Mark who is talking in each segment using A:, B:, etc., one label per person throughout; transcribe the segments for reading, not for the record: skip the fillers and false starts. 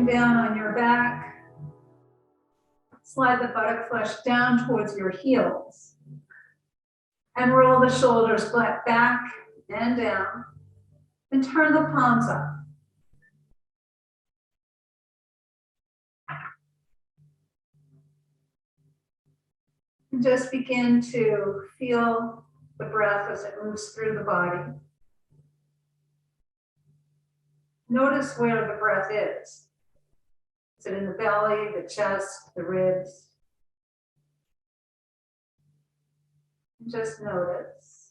A: down on your back. Slide the buttock flesh down towards your heels. And roll the shoulders back and down. And turn the palms up. And just begin to feel the breath as it moves through the body. Notice where the breath is. Is it in the belly, the chest, the ribs? And just notice.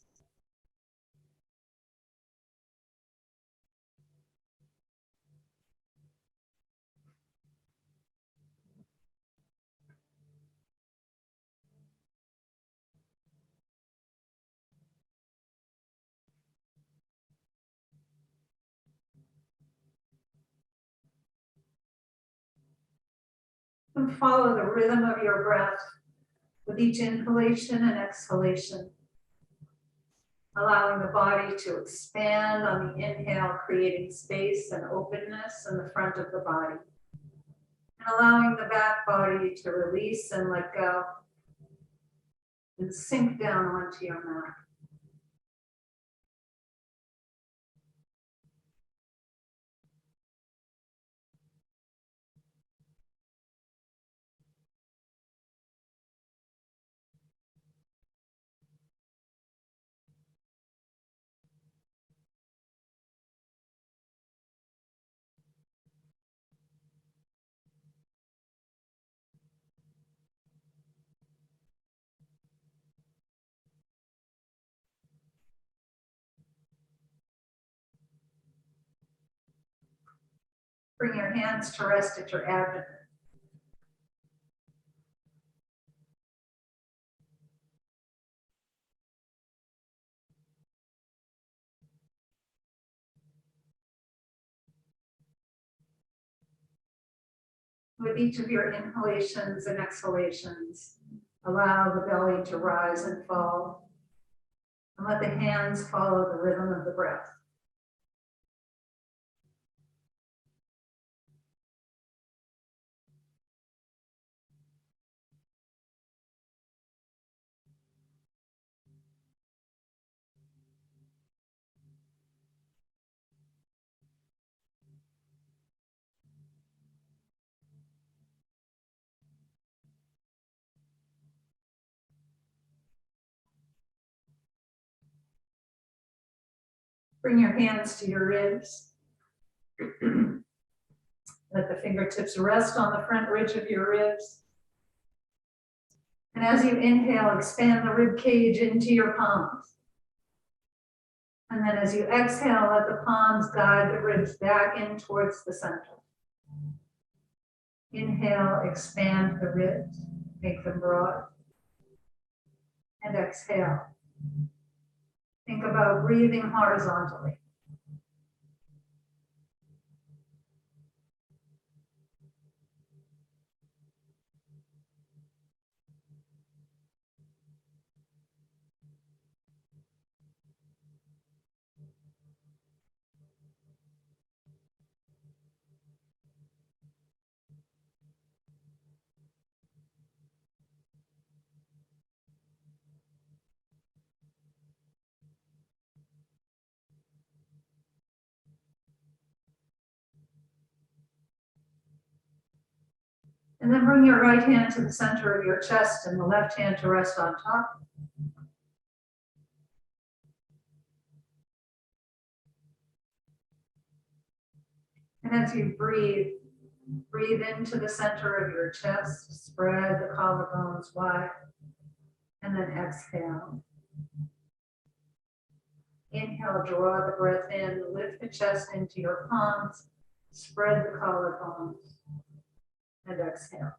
A: And follow the rhythm of your breath with each inhalation and exhalation, allowing the body to expand on the inhale, creating space and openness in the front of the body, and allowing the back body to release and let go and sink down onto your mat. Bring your hands to rest at your abdomen. With each of your inhalations and exhalations, allow the belly to rise and fall, and let the hands follow the rhythm of the breath. Bring your hands to your ribs. Let the fingertips rest on the front ridge of your ribs. And as you inhale, expand the rib cage into your palms. And then as you exhale, let the palms guide the ribs back in towards the center. Inhale, expand the ribs, make them broad. And exhale. Think about breathing horizontally. And then bring your right hand to the center of your chest and the left hand to rest on top. And as you breathe, breathe into the center of your chest, spread the collarbones wide, and then exhale. Inhale, draw the breath in, lift the chest into your palms, spread the collarbones, and exhale.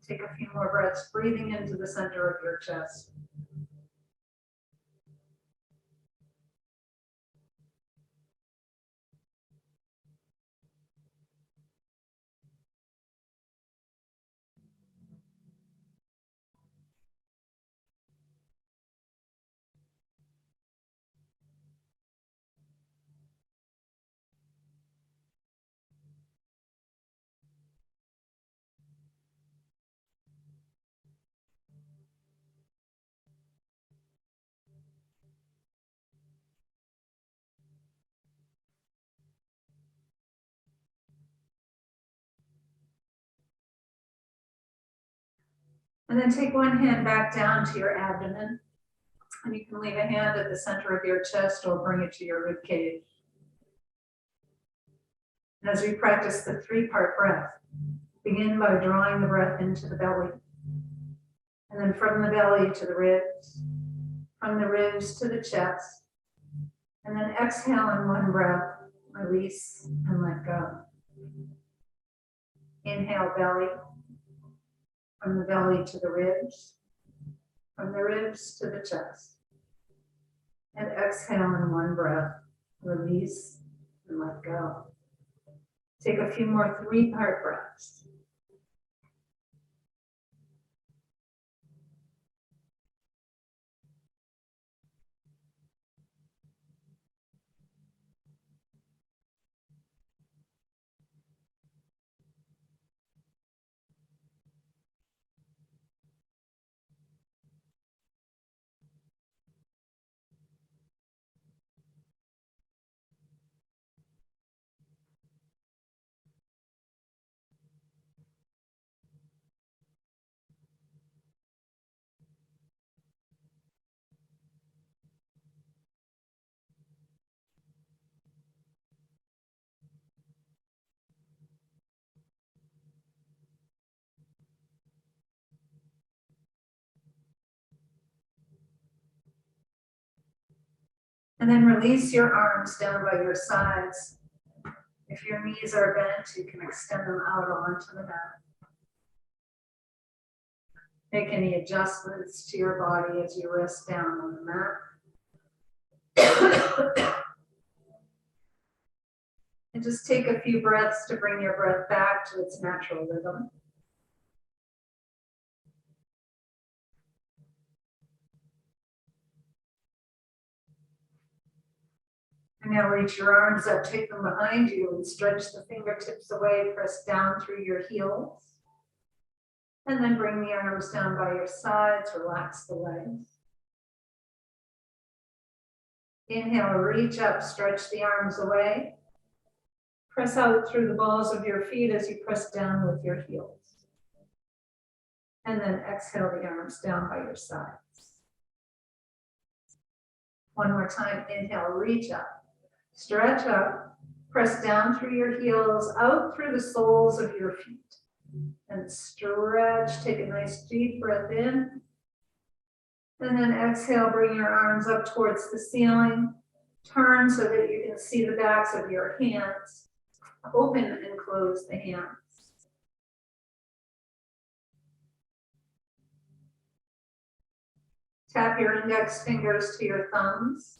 A: Take a few more breaths, breathing into the center of your chest. And then take one hand back down to your abdomen. And you can leave a hand at the center of your chest or bring it to your rib cage. And as we practice the 3-part breath, begin by drawing the breath into the belly. And then from the belly to the ribs, from the ribs to the chest. And then exhale in one breath, release and let go. Inhale belly, from the belly to the ribs, from the ribs to the chest. And exhale in one breath, release and let go. Take a few more 3-part breaths. And then release your arms down by your sides. If your knees are bent, you can extend them out onto the mat. Make any adjustments to your body as you rest down on the mat. And just take a few breaths to bring your breath back to its natural rhythm. And now reach your arms up, take them behind you and stretch the fingertips away, press down through your heels. And then bring the arms down by your sides, relax the legs. Inhale, reach up, stretch the arms away. Press out through the balls of your feet as you press down with your heels. And then exhale the arms down by your sides. One more time, inhale, reach up. Stretch up, press down through your heels, out through the soles of your feet. And stretch, take a nice deep breath in. And then exhale, bring your arms up towards the ceiling. Turn so that you can see the backs of your hands. Open and close the hands. Tap your index fingers to your thumbs.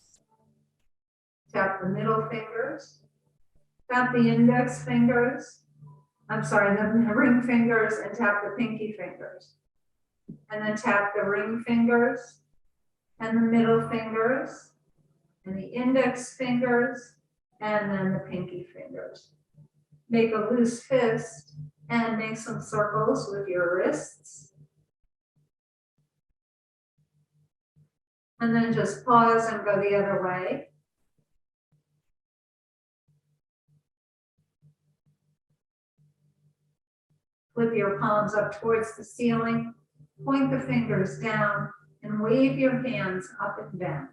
A: Tap the middle fingers. Tap the index fingers. The ring fingers, and tap the pinky fingers. And then tap the ring fingers and the middle fingers and the index fingers and then the pinky fingers. Make a loose fist and make some circles with your wrists. And then just pause and go the other way. Flip your palms up towards the ceiling, point the fingers down, and wave your hands up and down.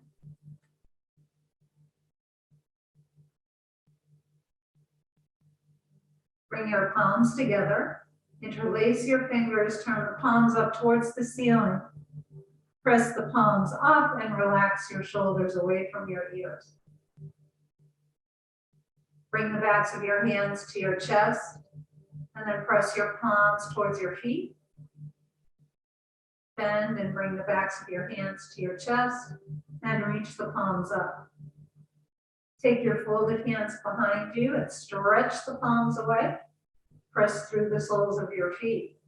A: Bring your palms together, interlace your fingers, turn the palms up towards the ceiling. Press the palms up and relax your shoulders away from your ears. Bring the backs of your hands to your chest, and then press your palms towards your feet. Bend and bring the backs of your hands to your chest and reach the palms up. Take your folded hands behind you and stretch the palms away. Press through the soles of your feet.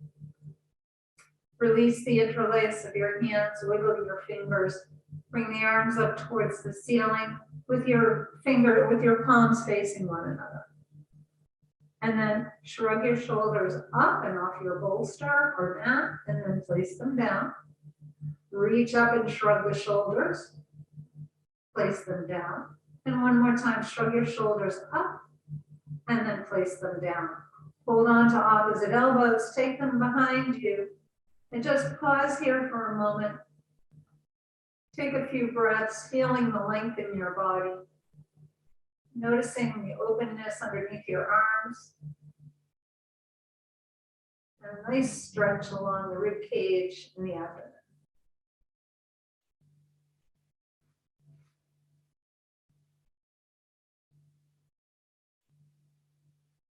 A: Release the interlace of your hands, wiggle your fingers. Bring the arms up towards the ceiling with your palms facing one another. And then shrug your shoulders up and off your bolster or mat, and then place them down. Reach up and shrug the shoulders. Place them down. And one more time, shrug your shoulders up and then place them down. Hold on to opposite elbows, take them behind you, And just pause here for a moment. Take a few breaths, feeling the length in your body. Noticing the openness underneath your arms. And a nice stretch along the rib cage and the abdomen.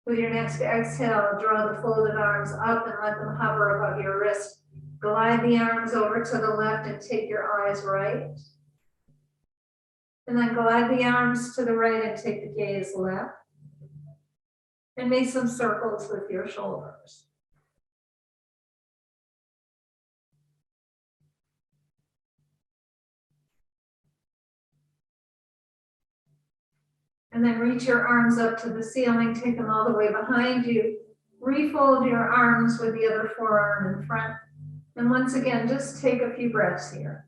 A: With your next exhale, draw the folded arms up and let them hover above your wrist. Glide the arms over to the left and take your eyes right. And then glide the arms to the right and take the gaze left. And make some circles with your shoulders. And then reach your arms up to the ceiling, take them all the way behind you. Refold your arms with the other forearm in front. And once again, just take a few breaths here.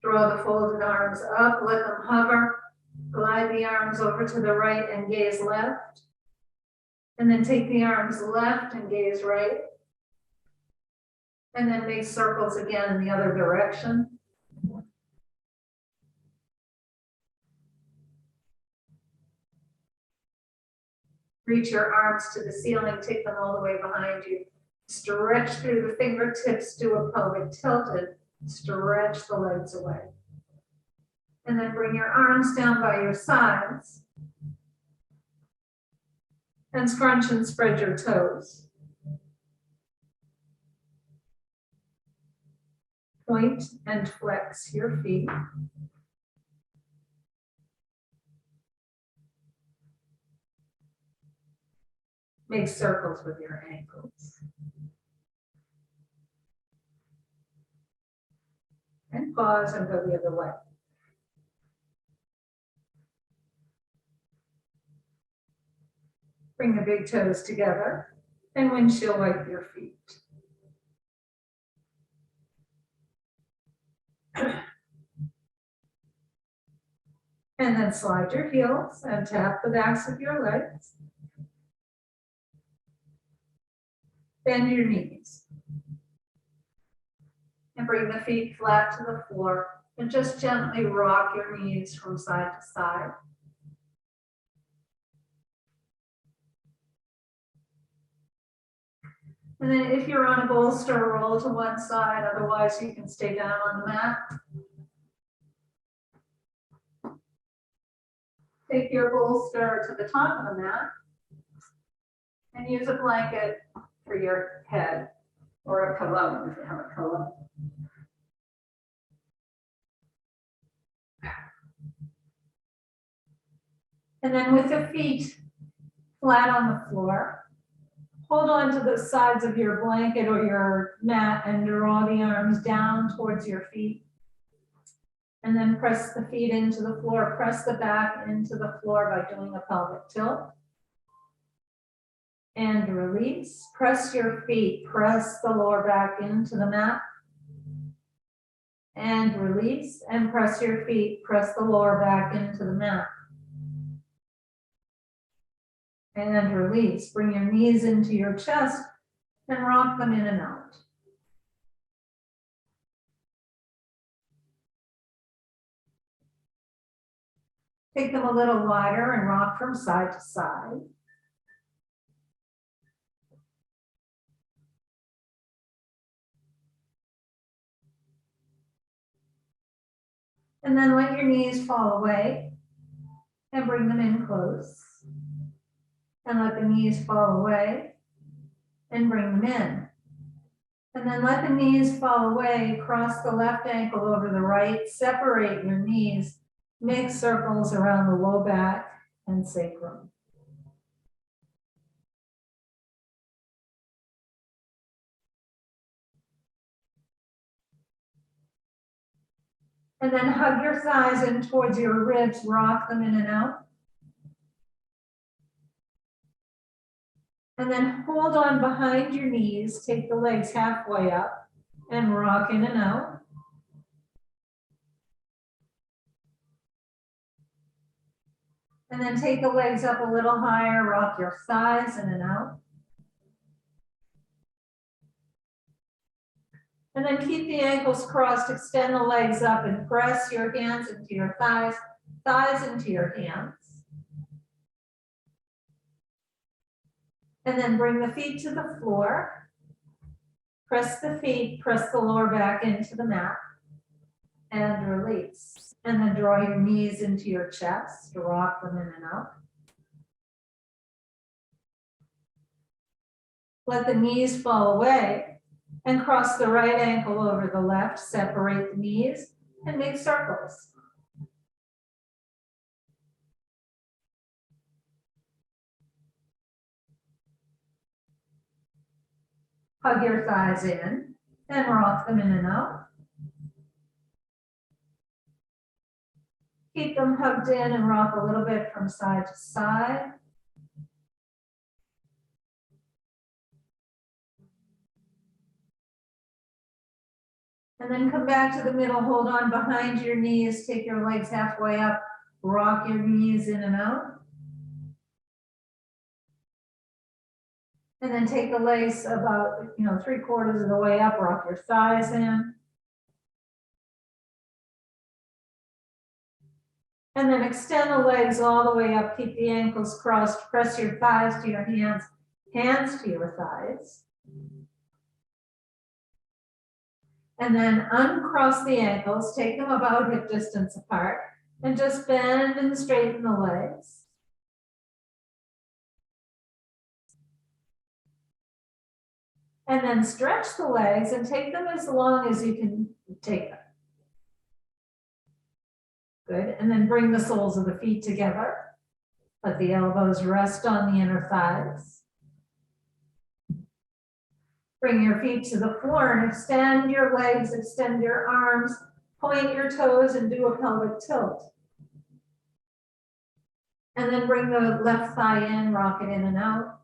A: Draw the folded arms up, let them hover. Glide the arms over to the right and gaze left. And then take the arms left and gaze right. And then make circles again in the other direction. Reach your arms to the ceiling, take them all the way behind you. Stretch through the fingertips, do a pelvic tilted. Stretch the legs away. And then bring your arms down by your sides. And scrunch and spread your toes. Point and flex your feet. Make circles with your ankles. And pause and go the other way. Bring the big toes together and windshield wipe your feet. And then slide your heels and tap the backs of your legs. Bend your knees. And bring the feet flat to the floor and just gently rock your knees from side to side. And then if you're on a bolster, roll to one side, otherwise you can stay down on the mat. Take your bolster to the top of the mat and use a blanket for your head or a pillow if you have a pillow. And then with the feet flat on the floor, hold on to the sides of your blanket or your mat and draw the arms down towards your feet. And then press the feet into the floor, press the back into the floor by doing a pelvic tilt. And release, press your feet, press the lower back into the mat. And release, and press your feet, press the lower back into the mat. And release, bring your knees into your chest and rock them in and out. Take them a little wider and rock from side to side. And then let your knees fall away and bring them in close. And let the knees fall away and bring them in. And then let the knees fall away, cross the left ankle over the right, separate your knees, make circles around the low back and sacrum. And then hug your thighs in towards your ribs, rock them in and out. And then hold on behind your knees, take the legs halfway up and rock in and out. And then take the legs up a little higher, rock your thighs in and out. And then keep the ankles crossed, extend the legs up and press your hands into your thighs, thighs into your hands. And then bring the feet to the floor. Press the feet, press the lower back into the mat and release. And then draw your knees into your chest, rock them in and out. Let the knees fall away. And cross the right ankle over the left, separate the knees, and make circles. Hug your thighs in, and rock them in and out. Keep them hugged in and rock a little bit from side to side. And then come back to the middle, hold on behind your knees, take your legs halfway up, rock your knees in and out. And then take the legs about, 3/4 of the way up, rock your thighs in. And then extend the legs all the way up, keep the ankles crossed, press your thighs to your hands, hands to your thighs. And then uncross the ankles, take them about hip distance apart, and just bend and straighten the legs. And then stretch the legs and take them as long as you can take them. Good, and then bring the soles of the feet together. Let the elbows rest on the inner thighs. Bring your feet to the floor and extend your legs, extend your arms, point your toes and do a pelvic tilt. And then bring the left thigh in, rock it in and out.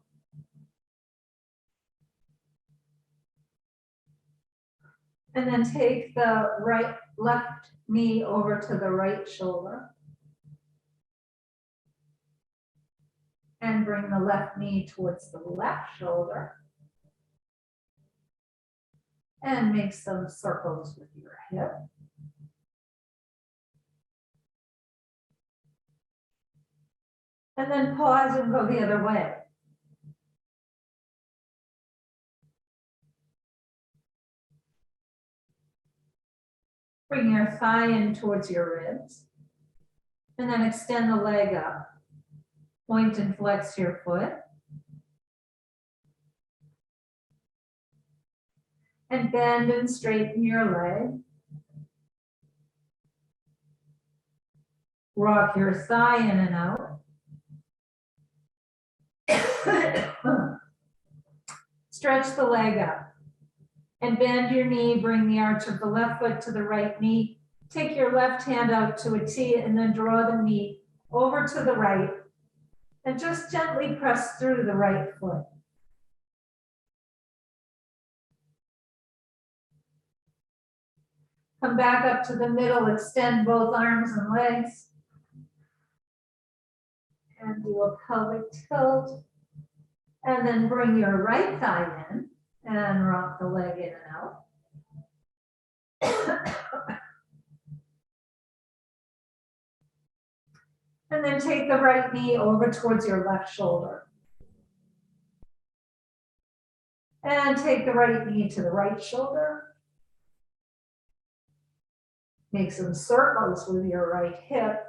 A: And then take the left knee over to the right shoulder. And bring the left knee towards the left shoulder. And make some circles with your hip. And then pause and go the other way. Bring your thigh in towards your ribs. And then extend the leg up. Point and flex your foot. And bend and straighten your leg. Rock your thigh in and out. Stretch the leg up. And bend your knee, bring the arch of the left foot to the right knee. Take your left hand out to a T and then draw the knee over to the right. And just gently press through the right foot. Come back up to the middle, extend both arms and legs. And do a pelvic tilt. And then bring your right thigh in and rock the leg in and out. And then take the right knee over towards your left shoulder. And take the right knee to the right shoulder. Make some circles with your right hip.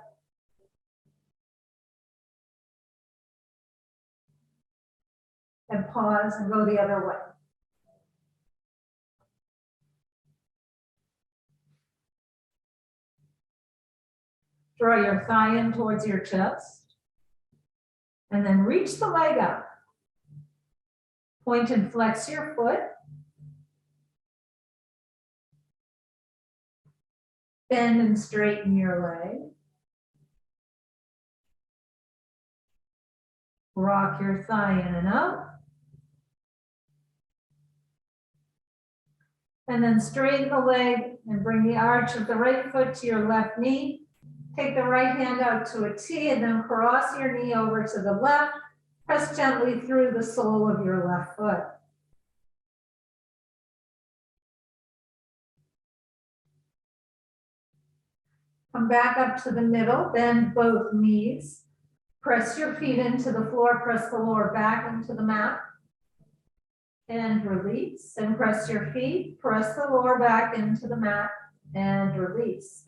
A: And pause and go the other way. Draw your thigh in towards your chest. And then reach the leg up. Point and flex your foot. Bend and straighten your leg. Rock your thigh in and out. And then straighten the leg and bring the arch of the right foot to your left knee Take the right hand out to a T and then cross your knee over to the left. Press gently through the sole of your left foot. Come back up to the middle, bend both knees. Press your feet into the floor, press the lower back into the mat. And release, and press your feet, press the lower back into the mat, and release.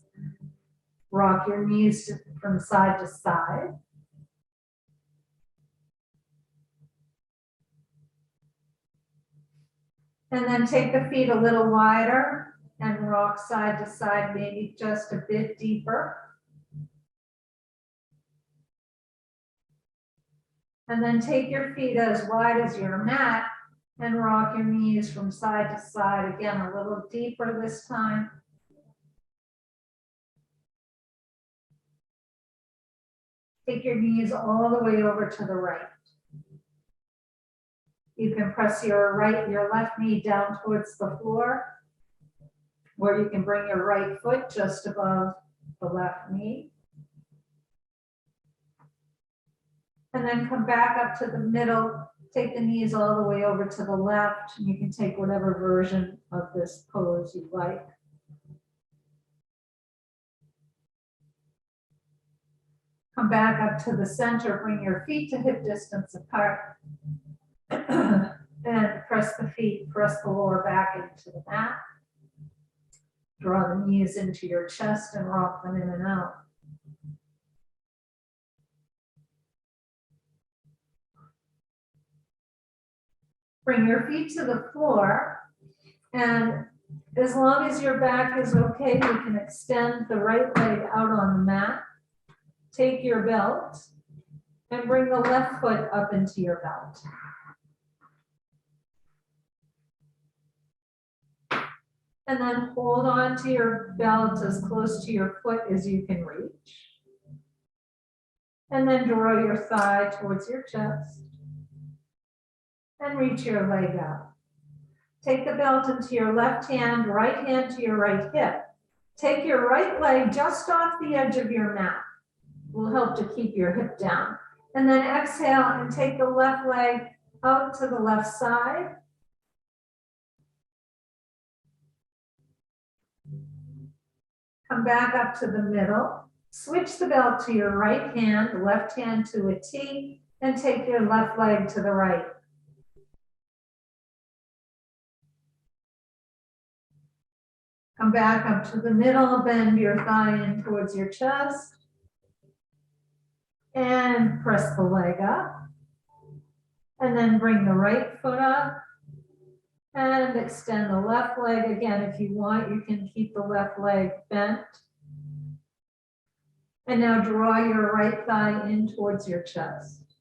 A: Rock your knees from side to side. And then take the feet a little wider and rock side to side, maybe just a bit deeper. And then take your feet as wide as your mat and rock your knees from side to side. Again, a little deeper this time. Take your knees all the way over to the right. You can press your left knee down towards the floor, or you can bring your right foot just above the left knee. And then come back up to the middle, take the knees all the way over to the left, and you can take whatever version of this pose you like. Come back up to the center, bring your feet to hip distance apart. And press the feet, press the lower back into the mat. Draw the knees into your chest and rock them in and out. Bring your feet to the floor, and as long as your back is okay, you can extend the right leg out on the mat. Take your belt and bring the left foot up into your belt. And then hold on to your belt as close to your foot as you can reach. And then draw your thigh towards your chest. And reach your leg out. Take the belt into your left hand, right hand to your right hip. Take your right leg just off the edge of your mat. Will help to keep your hip down. And then exhale and take the left leg out to the left side. Come back up to the middle. Switch the belt to your right hand, left hand to a T, and take your left leg to the right. Come back up to the middle, bend your thigh in towards your chest. And press the leg up. And then bring the right foot up. And extend the left leg. Again, if you want, you can keep the left leg bent. And now draw your right thigh in towards your chest.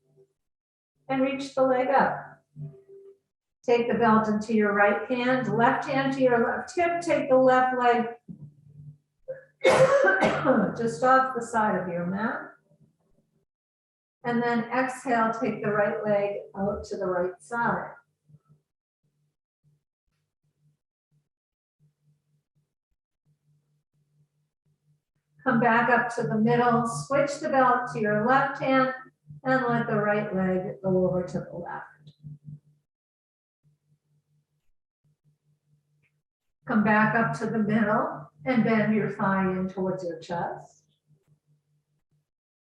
A: And reach the leg up. Take the belt into your right hand to your left hip. Take the left leg just off the side of your mat. And then exhale, take the right leg out to the right side. Come back up to the middle, switch the belt to your left hand, and let the right leg go over to the left. Come back up to the middle and bend your thigh in towards your chest.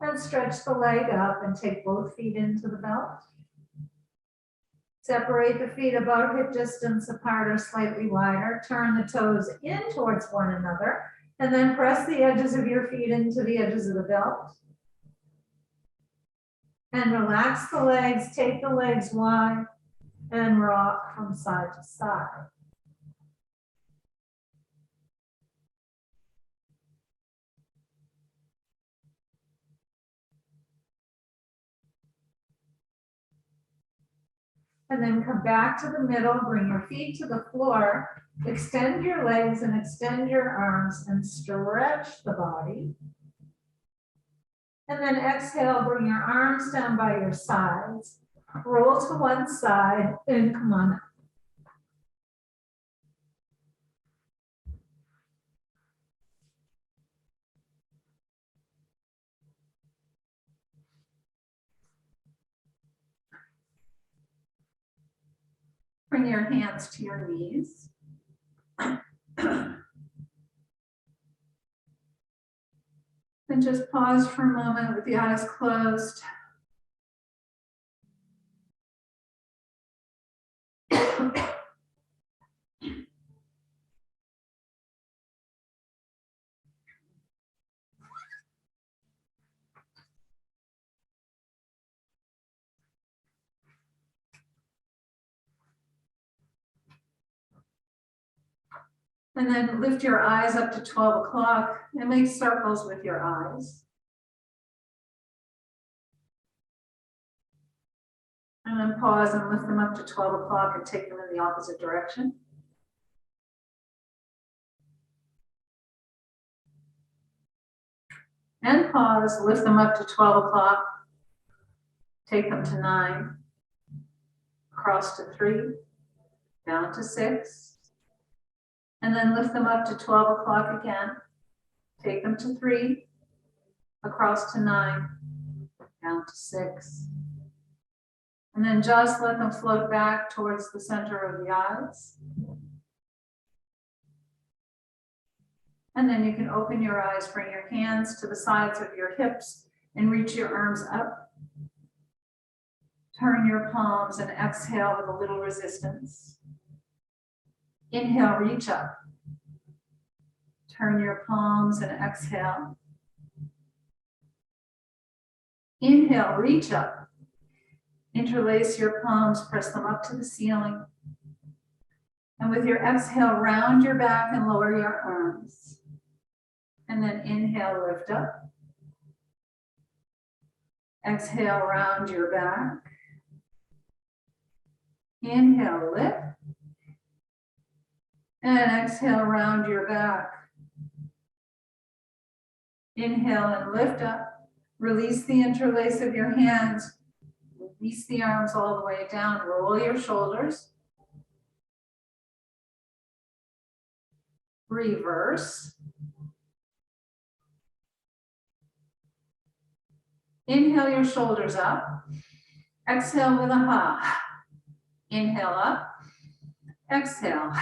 A: And stretch the leg up and take both feet into the belt. Separate the feet about hip distance apart or slightly wider. Turn the toes in towards one another. And then press the edges of your feet into the edges of the belt. And relax the legs, take the legs wide, and rock from side to side. And then come back to the middle, bring your feet to the floor, extend your legs and extend your arms and stretch the body. And then exhale, bring your arms down by your sides, roll to one side and come on up. Bring your hands to your knees. And just pause for a moment with the eyes closed. And then lift your eyes up to 12 o'clock and make circles with your eyes. And then pause and lift them up to 12 o'clock and take them in the opposite direction. And pause, lift them up to 12 o'clock, take them to 9, across to 3, down to 6, and then lift them up to 12 o'clock again, take them to 3, across to 9, down to 6, and then just let them float back towards the center of the eyes. And then you can open your eyes, bring your hands to the sides of your hips and reach your arms up. Turn your palms and exhale with a little resistance. Inhale, reach up. Turn your palms and exhale. Inhale, reach up. Interlace your palms, press them up to the ceiling. And with your exhale, round your back and lower your arms. And then inhale, lift up. Exhale, round your back. Inhale, lift. And exhale, round your back. Inhale and lift up. Release the interlace of your hands. Release the arms all the way down. Roll your shoulders. Reverse. Inhale your shoulders up. Exhale with a ha. Inhale up. Exhale.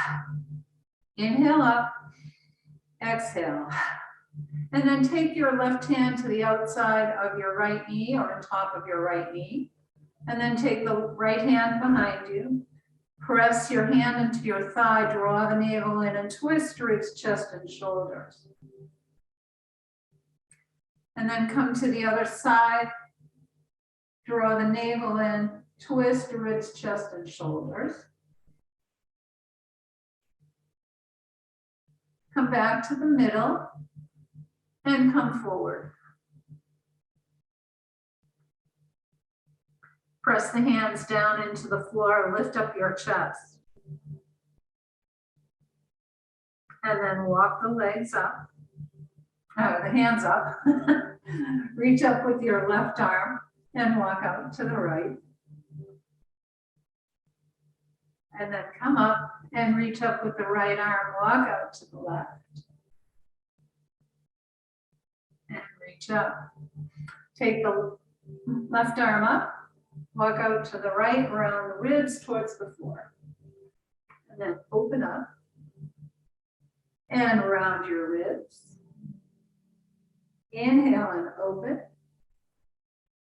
A: Inhale up. Exhale. And then take your left hand to the outside of your right knee or on top of your right knee. And then take the right hand behind you. Press your hand into your thigh, draw the navel in and twist ribs, chest, and shoulders. And then come to the other side. Draw the navel in, twist ribs, chest, and shoulders. Come back to the middle and come forward. Press the hands down into the floor, lift up your chest. And then walk the legs up, the hands up. Reach up with your left arm and walk out to the right. And then come up and reach up with the right arm, walk out to the left. And reach up. Take the left arm up, walk out to the right, round the ribs towards the floor. And then open up and round your ribs. Inhale and open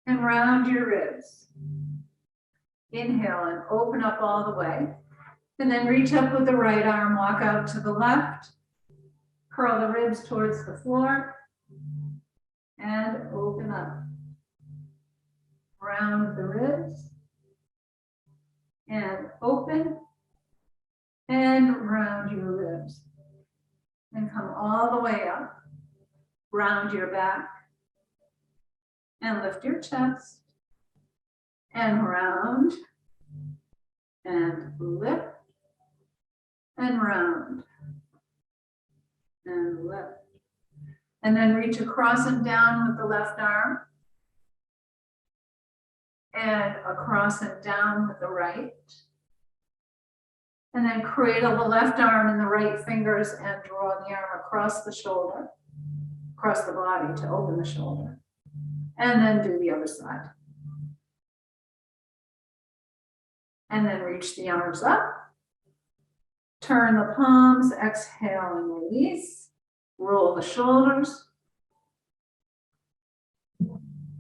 A: and round your ribs. Inhale and open up all the way. And then reach up with the right arm, walk out to the left, curl the ribs towards the floor, and open up. Round the ribs, and open, and round your ribs. And come all the way up, round your back, and lift your chest, and round, and lift, and round, and lift. And then reach across and down with the left arm, and across and down with the right. And then cradle the left arm and the right fingers and draw the arm across the shoulder, across the body to open the shoulder. And then do the other side. And then reach the arms up. Turn the palms, exhale and release. Roll the shoulders.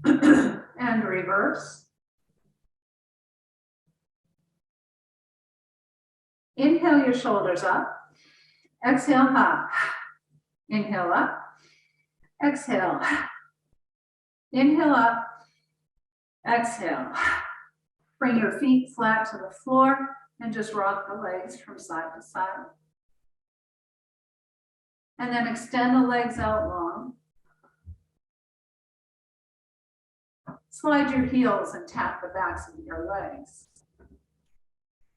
A: And reverse. Inhale your shoulders up. Exhale, up. Inhale up. Exhale. Inhale up. Exhale. Bring your feet flat to the floor and just rock the legs from side to side. And then extend the legs out long. Slide your heels and tap the backs of your legs.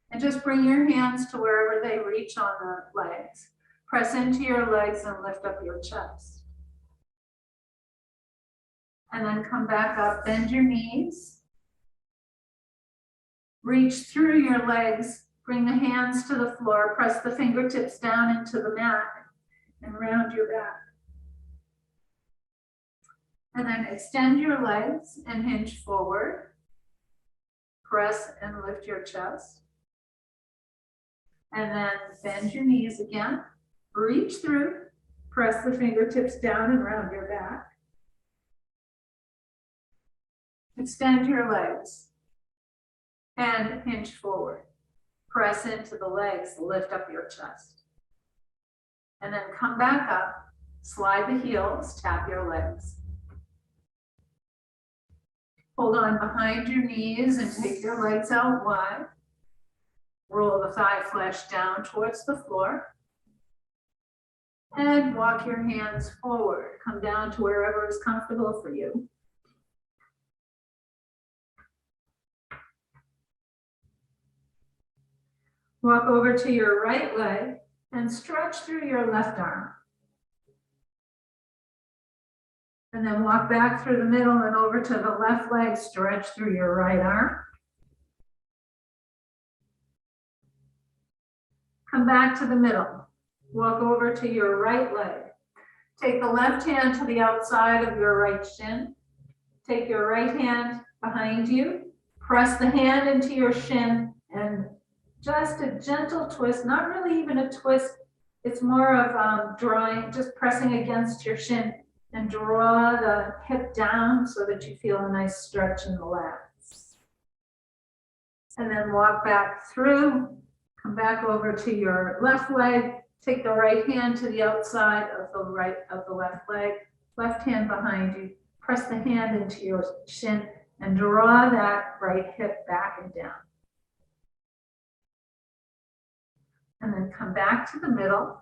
A: And just bring your hands to wherever they reach on the legs. Press into your legs and lift up your chest. And then come back up, bend your knees. Reach through your legs, bring the hands to the floor, press the fingertips down into the mat and round your back. And then extend your legs and hinge forward. Press and lift your chest. And then bend your knees again. Reach through, press the fingertips down and round your back. Extend your legs and hinge forward. Press into the legs, lift up your chest. And then come back up, slide the heels, tap your legs. Hold on behind your knees and take your legs out wide. Roll the thigh flesh down towards the floor. And walk your hands forward. Come down to wherever is comfortable for you. Walk over to your right leg and stretch through your left arm. And then walk back through the middle and over to the left leg, stretch through your right arm. Come back to the middle. Walk over to your right leg. Take the left hand to the outside of your right shin. Take your right hand behind you. Press the hand into your shin and just a gentle twist, not really even a twist. It's more of drawing, just pressing against your shin and draw the hip down so that you feel a nice stretch in the lats. And then walk back through, come back over to your left leg, take the right hand to the outside of the left leg, left hand behind you, press the hand into your shin and draw that right hip back and down. And then come back to the middle,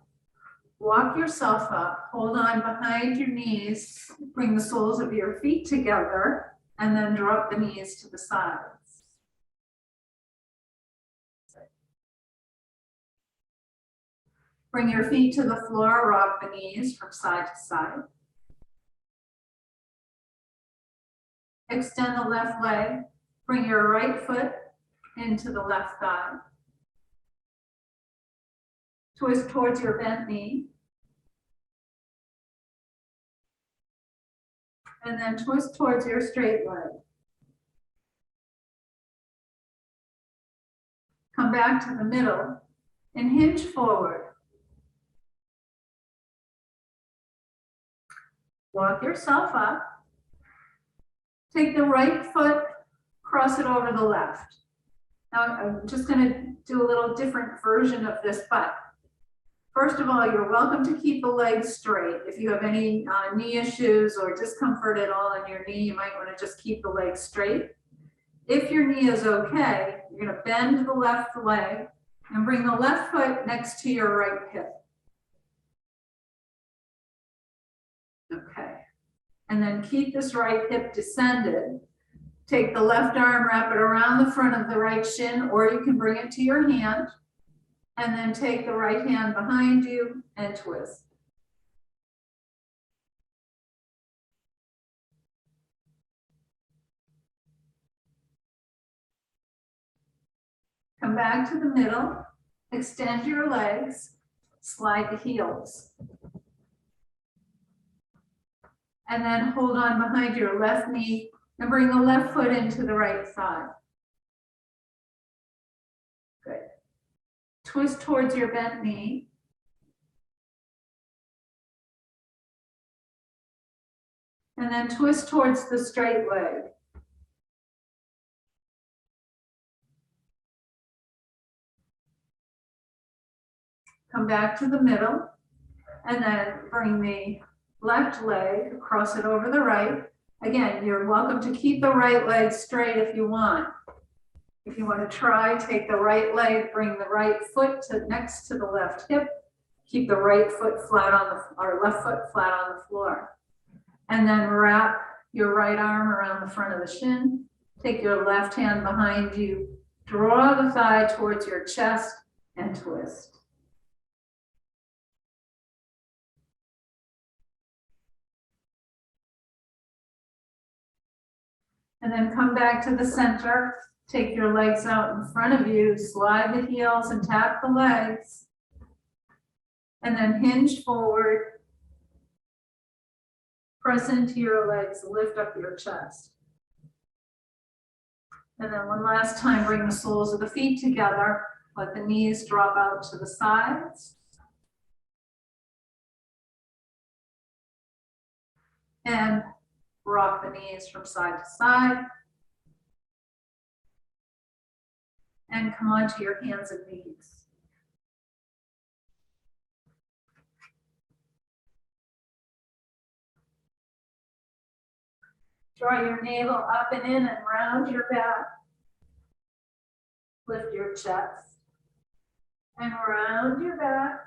A: walk yourself up, hold on behind your knees, bring the soles of your feet together, and then drop the knees to the sides. Bring your feet to the floor, rock the knees from side to side. Extend the left leg, bring your right foot into the left thigh. Twist towards your bent knee. And then twist towards your straight leg. Come back to the middle and hinge forward. Walk yourself up. Take the right foot, cross it over the left. Now I'm just going to do a little different version of this, but first of all, you're welcome to keep the legs straight. If you have any knee issues or discomfort at all in your knee, you might want to just keep the legs straight. If your knee is okay, you're going to bend the left leg and bring the left foot next to your right hip. Okay. And then keep this right hip descended. Take the left arm, wrap it around the front of the right shin, or you can bring it to your hand. And then take the right hand behind you and twist. Come back to the middle, extend your legs, slide the heels. And then hold on behind your left knee and bring the left foot into the right thigh. twist towards your bent knee. And then twist towards the straight leg. Come back to the middle, and then bring the left leg, cross it over the right. Again, you're welcome to keep the right leg straight if you want. If you want to try, take the right leg, bring the right foot next to the left hip, keep the right foot flat on the, or left foot flat on the floor. And then wrap your right arm around the front of the shin. Take your left hand behind you, draw the thigh towards your chest, and twist. And then come back to the center. Take your legs out in front of you, slide the heels and tap the legs. And then hinge forward. Press into your legs, lift up your chest. And then one last time, bring the soles of the feet together. Let the knees drop out to the sides. And rock the knees from side to side. And come onto your hands and knees. Draw your navel up and in and round your back. Lift your chest and round your back.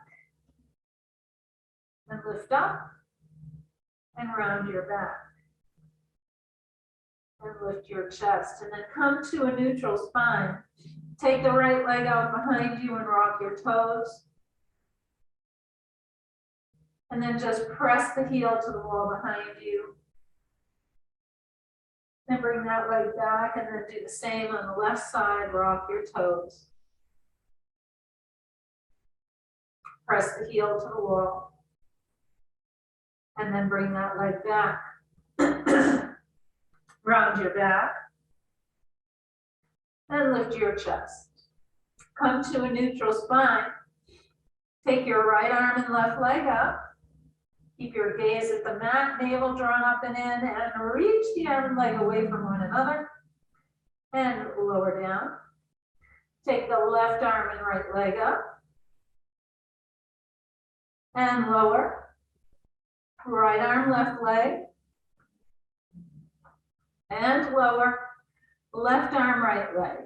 A: And lift up and round your back. And lift your chest. And then come to a neutral spine. Take the right leg out behind you and rock your toes. And then just press the heel to the wall behind you. Then bring that leg back and then do the same on the left side, rock your toes. Press the heel to the wall. And then bring that leg back. Round your back. And lift your chest. Come to a neutral spine. Take your right arm and left leg up. Keep your gaze at the mat, navel drawn up and in, and reach the arm and leg away from one another. And lower down. Take the left arm and right leg up. And lower. Right arm, left leg. And lower. Left arm, right leg.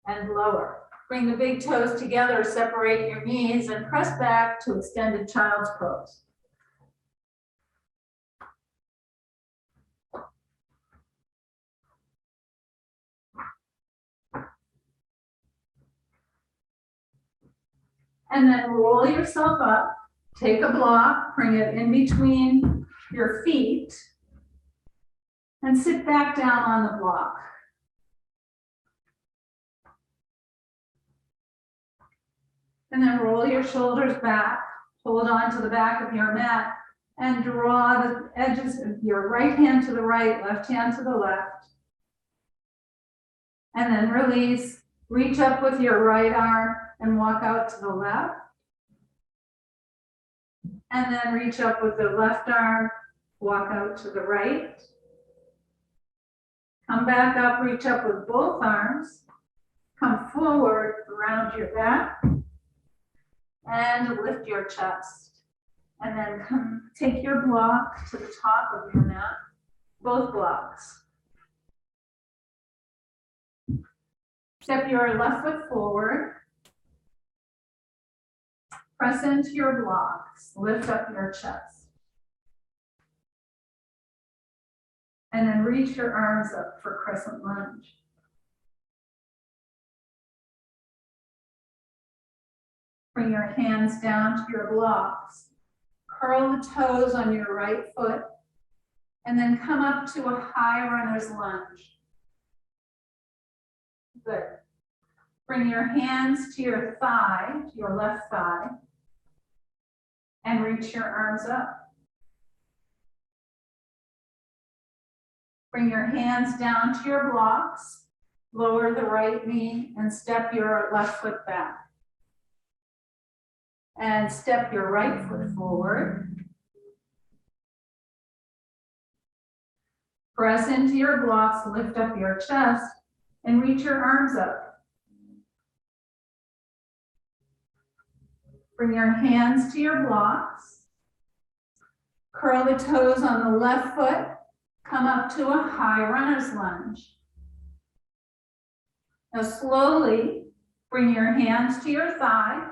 A: And lower. Bring the big toes together, separate your knees, and press back to extended child's pose. And then roll yourself up, take a block, bring it in between your feet, and sit back down on the block. And then roll your shoulders back, hold on to the back of your mat, and draw the edges of your right hand to the right, left hand to the left. And then release, reach up with your right arm and walk out to the left. And then reach up with the left arm, walk out to the right. Come back up, reach up with both arms. Come forward, round your back. And lift your chest. And then come take your block to the top of your mat, both blocks. Step your left foot forward. Press into your blocks, lift up your chest. And then reach your arms up for crescent lunge. Bring your hands down to your blocks. Curl the toes on your right foot. And then come up to a high runner's lunge. Good. Bring your hands to your thigh, to your left thigh. And reach your arms up. Bring your hands down to your blocks. Lower the right knee and step your left foot back. And step your right foot forward. Press into your blocks, lift up your chest, and reach your arms up. Bring your hands to your blocks. Curl the toes on the left foot. Come up to a high runner's lunge. Now slowly bring your hands to your thigh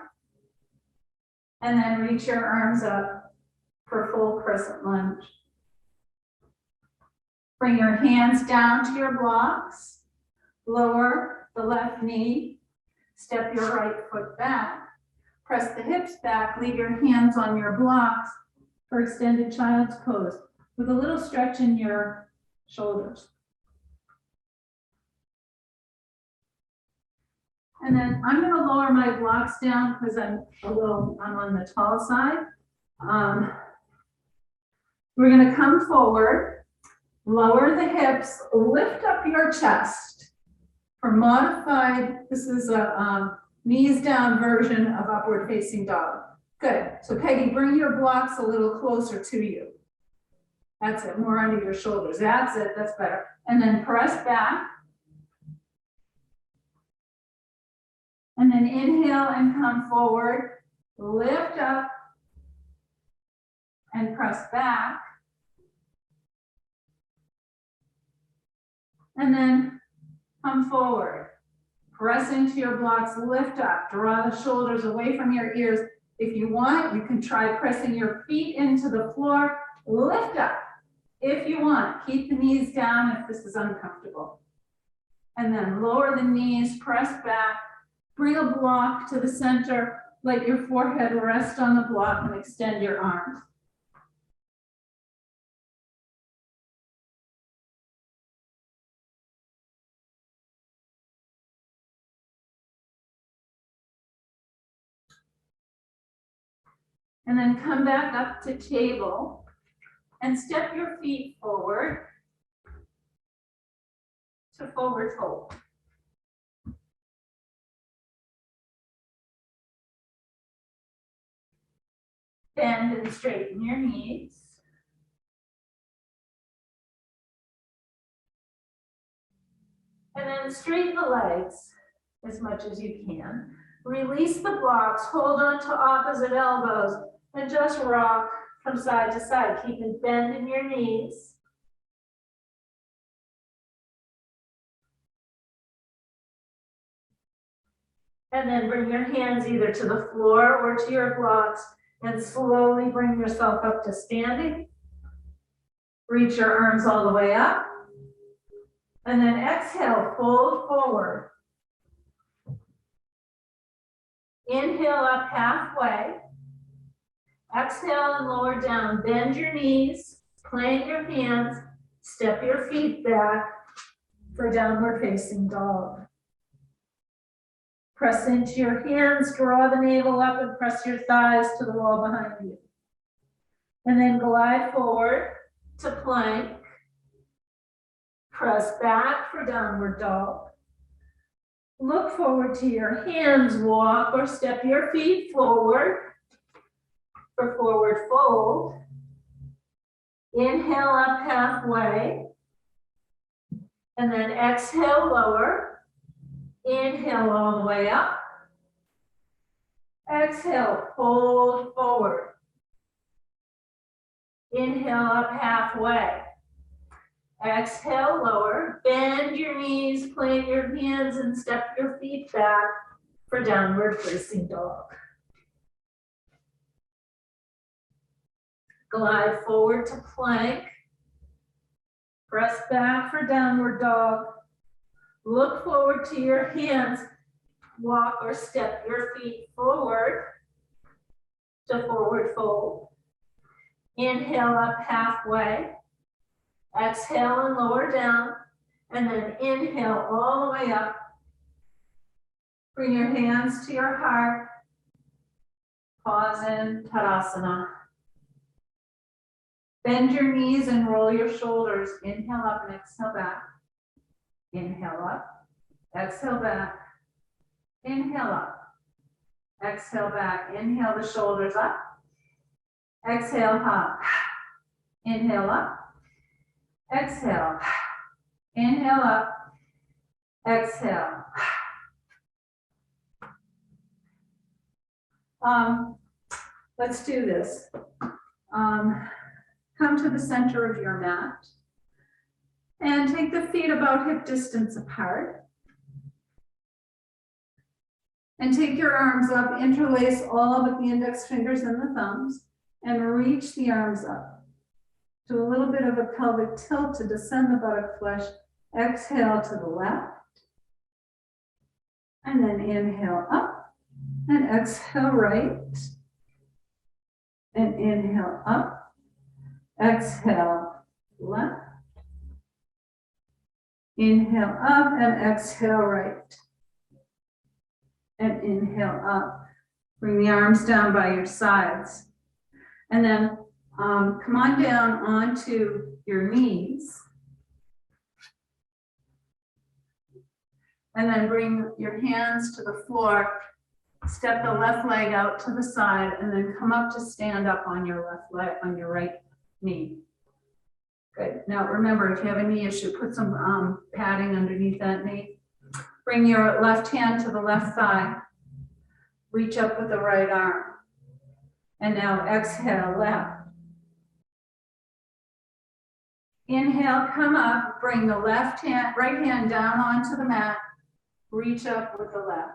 A: and then reach your arms up for full crescent lunge. Bring your hands down to your blocks. Lower the left knee. Step your right foot back. Press the hips back. Leave your hands on your blocks for extended child's pose with a little stretch in your shoulders. And then I'm going to lower my blocks down because I'm on the tall side. We're going to come forward, lower the hips, lift up your chest for modified. This is a knees down version of upward facing dog. Good. So Peggy, bring your blocks a little closer to you. That's it. More under your shoulders. That's it. That's better. And then press back. And then inhale and come forward, lift up and press back. And then come forward, press into your blocks, lift up, draw the shoulders away from your ears. If you want, you can try pressing your feet into the floor, lift up. If you want, keep the knees down if this is uncomfortable. And then lower the knees, press back. Bring a block to the center, let your forehead rest on the block and extend your arms. And then come back up to table and step your feet forward to forward fold. Bend and straighten your knees. And then straighten the legs as much as you can. Release the blocks, hold on to opposite elbows, and just rock from side to side. Keep a bend in your knees. And then bring your hands either to the floor or to your blocks and slowly bring yourself up to standing. Reach your arms all the way up. And then exhale, fold forward. Inhale up halfway. Exhale and lower down. Bend your knees, plant your hands, step your feet back for downward facing dog. Press into your hands, draw the navel up and press your thighs to the wall behind you. And then glide forward to plank. Press back for downward dog. Look forward to your hands, walk or step your feet forward for forward fold. Inhale up halfway. And then exhale, lower. Inhale all the way up. Exhale, fold forward. Inhale up halfway. Exhale, lower. Bend your knees, plant your hands, and step your feet back for downward facing dog. Glide forward to plank. Press back for downward dog. Look forward to your hands. Walk or step your feet forward to forward fold. Inhale up halfway. Exhale and lower down. And then inhale all the way up. Bring your hands to your heart. Pause in Tadasana. Bend your knees and roll your shoulders. Inhale up and exhale back. Inhale up. Exhale back. Inhale up. Exhale back. Inhale the shoulders up. Exhale up. Inhale up. Exhale. Inhale up. Exhale. Let's do this. Come to the center of your mat and take the feet about hip distance apart. And take your arms up, interlace all but the index fingers and the thumbs, and reach the arms up. Do a little bit of a pelvic tilt to descend the buttock flesh. Exhale to the left. And then inhale up. And exhale right. And inhale up. Exhale left. Inhale up and exhale right. And inhale up. Bring the arms down by your sides. And then come on down onto your knees. And then bring your hands to the floor. Step the left leg out to the side and then come up to stand up on your left leg, on your right knee. Good. Now remember, if you have a knee issue, put some padding underneath that knee. Bring your left hand to the left thigh. Reach up with the right arm. And now exhale left. Inhale, come up, bring the right hand down onto the mat. Reach up with the left.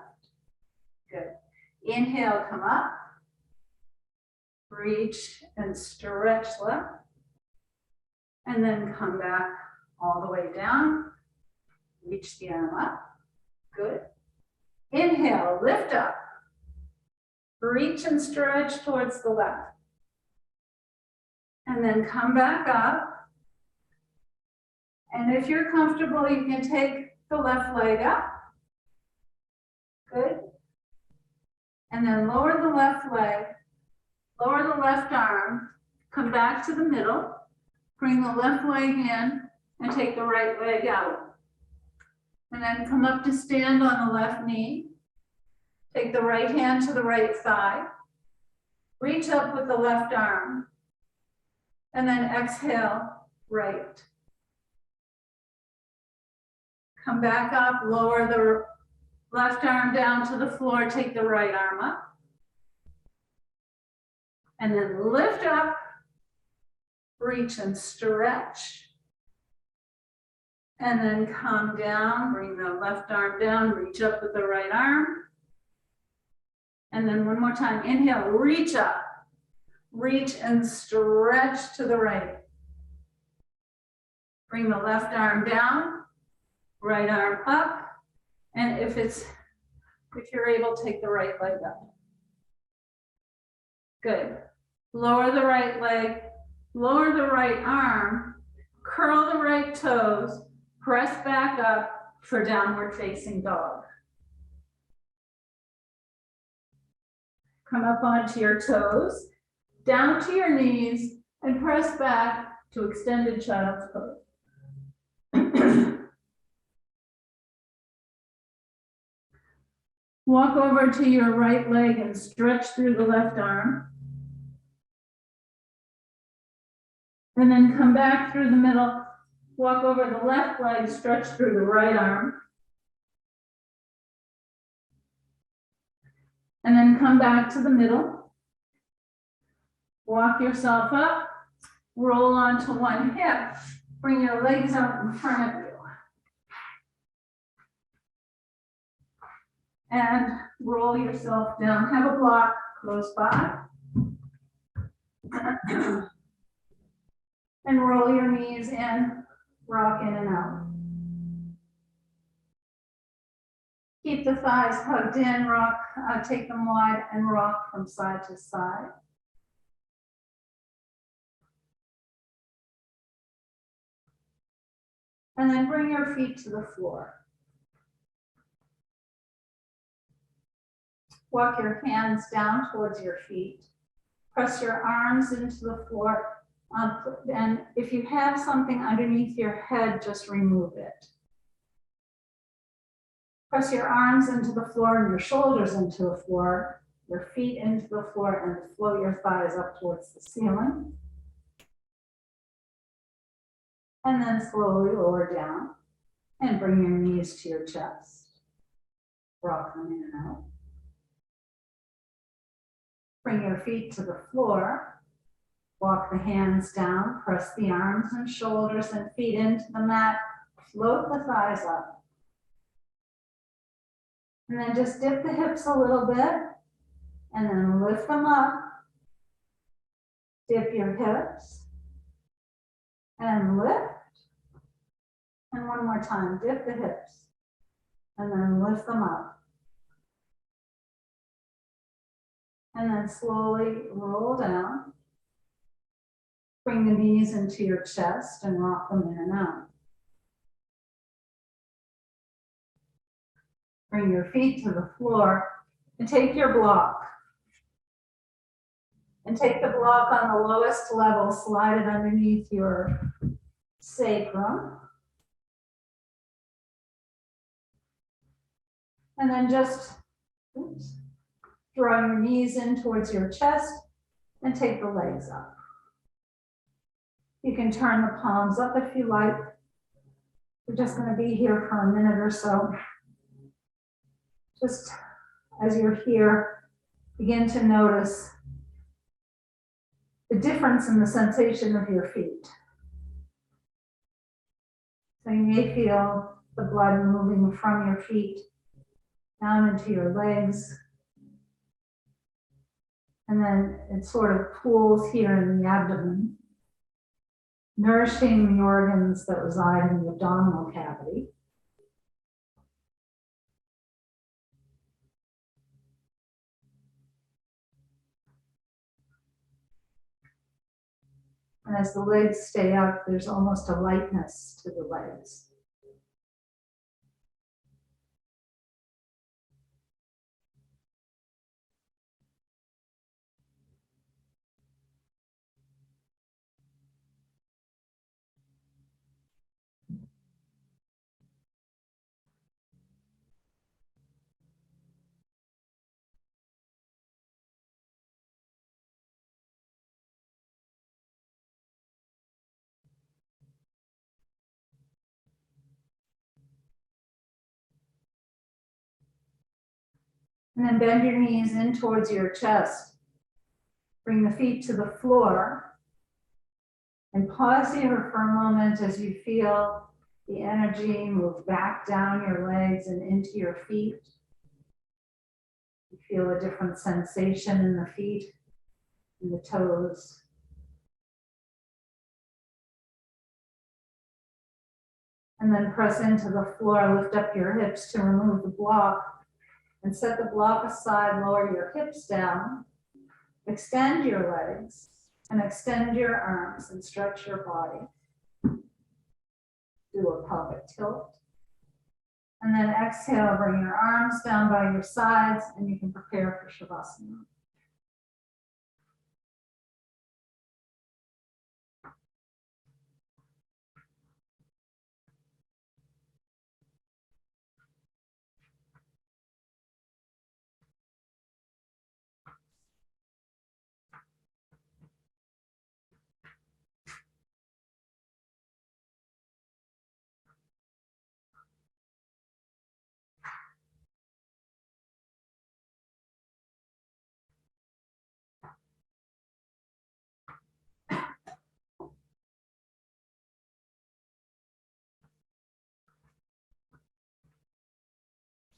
A: Good. Inhale, come up. Reach and stretch left. And then come back all the way down. Reach the arm up. Good. Inhale, lift up. Reach and stretch towards the left. And then come back up. And if you're comfortable, you can take the left leg up. Good. And then lower the left leg, lower the left arm, come back to the middle, bring the left leg in, and take the right leg out. And then come up to stand on the left knee. Take the right hand to the right thigh. Reach up with the left arm. And then exhale, right. Come back up, lower the left arm down to the floor, take the right arm up. And then lift up, reach and stretch. And then come down, bring the left arm down, reach up with the right arm. And then one more time, inhale, reach up, reach and stretch to the right. Bring the left arm down, right arm up. And if you're able, take the right leg up. Good. Lower the right leg, lower the right arm, curl the right toes, press back up for downward facing dog. Come up onto your toes, down to your knees, and press back to extended child's pose. Walk over to your right leg and stretch through the left arm. And then come back through the middle, walk over the left leg, stretch through the right arm. And then come back to the middle. Walk yourself up, roll onto one hip, bring your legs out in front of you. And roll yourself down. Have a block close by. And roll your knees in, rock in and out. Keep the thighs hugged in, rock, take them wide and rock from side to side. And then bring your feet to the floor. Walk your hands down towards your feet. Press your arms into the floor. And if you have something underneath your head, just remove it. Press your arms into the floor and your shoulders into the floor, your feet into the floor, and float your thighs up towards the ceiling. And then slowly lower down and bring your knees to your chest. Rock them in and out. Bring your feet to the floor. Walk the hands down, press the arms and shoulders and feet into the mat. Float the thighs up. And then just dip the hips a little bit and then lift them up. Dip your hips and lift. And one more time, dip the hips and then lift them up. And then slowly roll down. Bring the knees into your chest and rock them in and out. Bring your feet to the floor and take your block. And take the block on the lowest level, slide it underneath your sacrum. And then just draw your knees in towards your chest and take the legs up. You can turn the palms up if you like. We're just going to be here for a minute or so. Just as you're here, begin to notice the difference in the sensation of your feet. So you may feel the blood moving from your feet down into your legs. And then it sort of pools here in the abdomen, nourishing the organs that reside in the abdominal cavity. And as the legs stay up, there's almost a lightness to the legs. And then bend your knees in towards your chest. Bring the feet to the floor. And pause here for a moment as you feel the energy move back down your legs and into your feet. You feel a different sensation in the feet and the toes. And then press into the floor, lift up your hips to remove the block. And set the block aside, lower your hips down, extend your legs, and extend your arms and stretch your body. Do a pelvic tilt. And then exhale, bring your arms down by your sides, and you can prepare for Shavasana.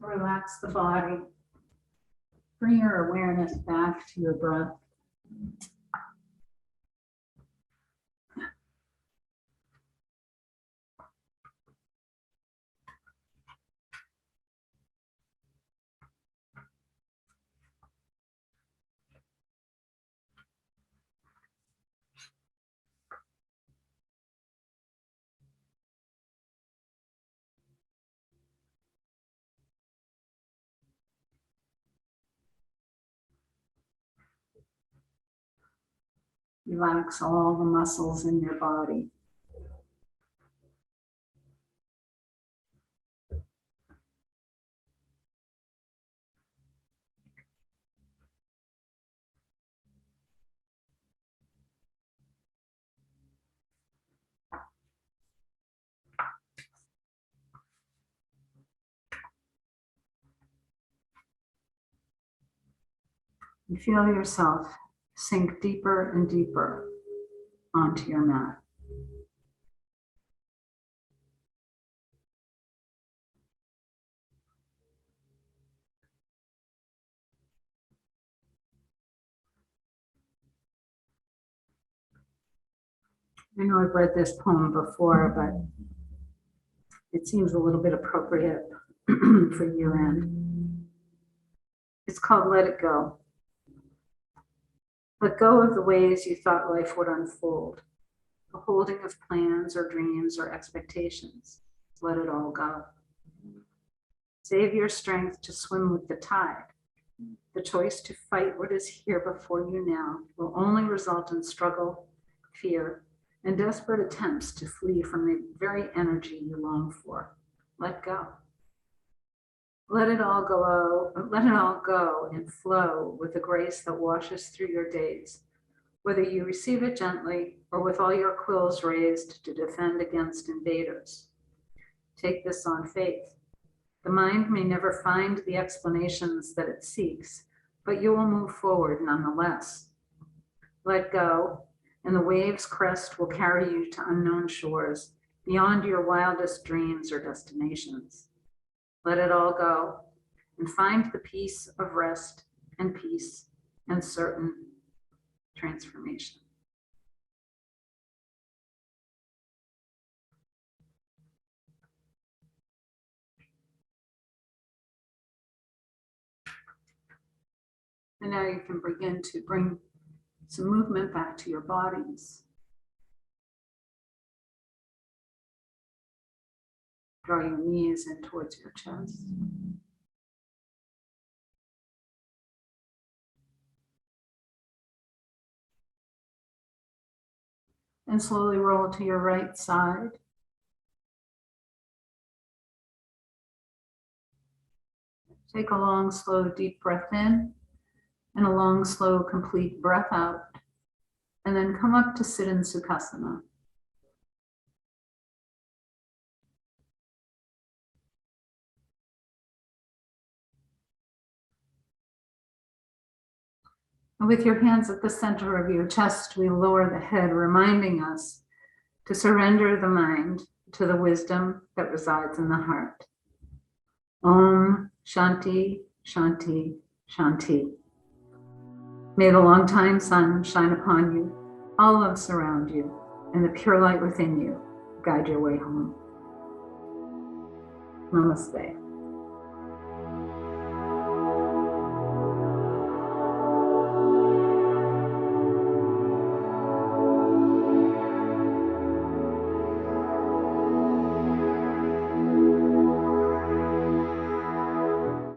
A: Relax the body. Bring your awareness back to your breath. Relax all the muscles in your body. And feel yourself sink deeper and deeper onto your mat. I know I've read this poem before, but it seems a little bit appropriate for year-end. It's called Let It Go. Let go of the ways you thought life would unfold, the holding of plans or dreams or expectations. Let it all go. Save your strength to swim with the tide. The choice to fight what is here before you now will only result in struggle, fear, and desperate attempts to flee from the very energy you long for. Let go. Let it all go and flow with the grace that washes through your days, whether you receive it gently or with all your quills raised to defend against invaders. Take this on faith. The mind may never find the explanations that it seeks, but you will move forward nonetheless. Let go, and the wave's crest will carry you to unknown shores, beyond your wildest dreams or destinations. Let it all go, and find the peace of rest and peace and certain transformation. And now you can begin to bring some movement back to your bodies. Draw your knees in towards your chest. And slowly roll to your right side. Take a long, slow, deep breath in and a long, slow, complete breath out. And then come up to sit in Sukhasana. And with your hands at the center of your chest, we lower the head, reminding us to surrender the mind to the wisdom that resides in the heart. Om Shanti, Shanti, Shanti. May the long-time sun shine upon you, all love surround you, and the pure light within you guide your way home. Namaste.